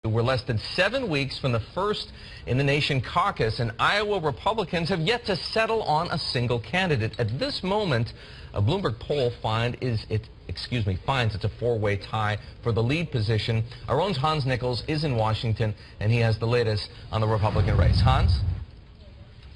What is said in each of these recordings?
We're less than 7 weeks from the first in the nation caucus, and Iowa Republicans have yet to settle on a single candidate. At this moment, a Bloomberg poll finds it's a four-way tie for the lead position. Our own Hans Nichols is in Washington, and he has the latest on the Republican race. Hans?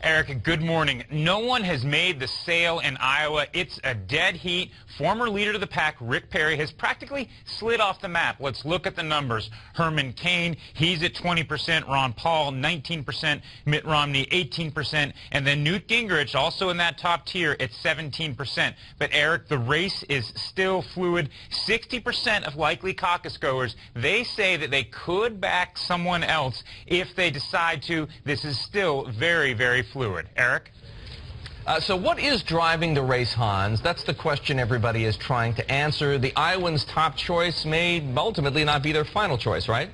Eric, good morning. No one has made the sale in Iowa. It's a dead heat. Former leader of the pack, Rick Perry, has practically slid off the map. Let's look at the numbers. Herman Cain, he's at 20%. Ron Paul, 19%. Mitt Romney, 18%. And then Newt Gingrich, also in that top tier, at 17%. But, Eric, the race is still fluid. 60% of likely caucus goers, they say that they could back someone else if they decide to. This is still very, very fluid. Eric? So what is driving the race, Hans? That's the question everybody is trying to answer. The Iowans' top choice may ultimately not be their final choice, right?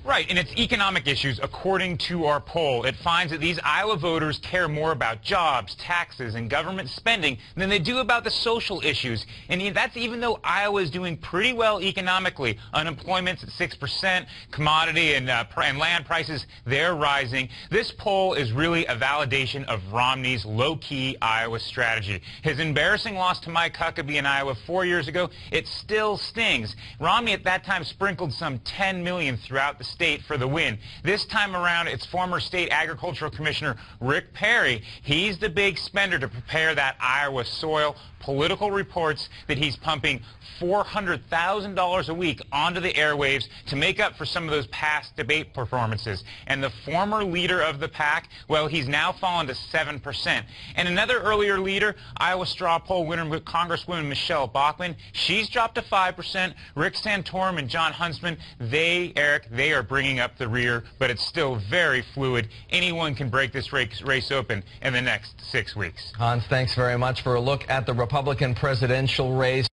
Right, and it's economic issues. According to our poll, it finds that these Iowa voters care more about jobs, taxes, and government spending than they do about the social issues. And that's even though Iowa is doing pretty well economically. Unemployment's at 6%, commodity and land prices, they're rising. This poll is really a validation of Romney's low-key Iowa strategy. His embarrassing loss to Mike Huckabee in Iowa 4 years ago, it still stings. Romney at that time sprinkled some $10 million throughout the state for the win. This time around, it's former state agricultural commissioner Rick Perry. He's the big spender to prepare that Iowa soil. Political reports that he's pumping $400,000 a week onto the airwaves to make up for some of those past debate performances. And the former leader of the pack, well, he's now fallen to 7%. And another earlier leader, Iowa straw poll winner Congresswoman Michelle Bachmann, she's dropped to 5%. Rick Santorum and John Huntsman, Eric, they are bringing up the rear, but it's still very fluid. Anyone can break this race open in the next 6 weeks. Hans, thanks very much for a look at the Republican presidential race.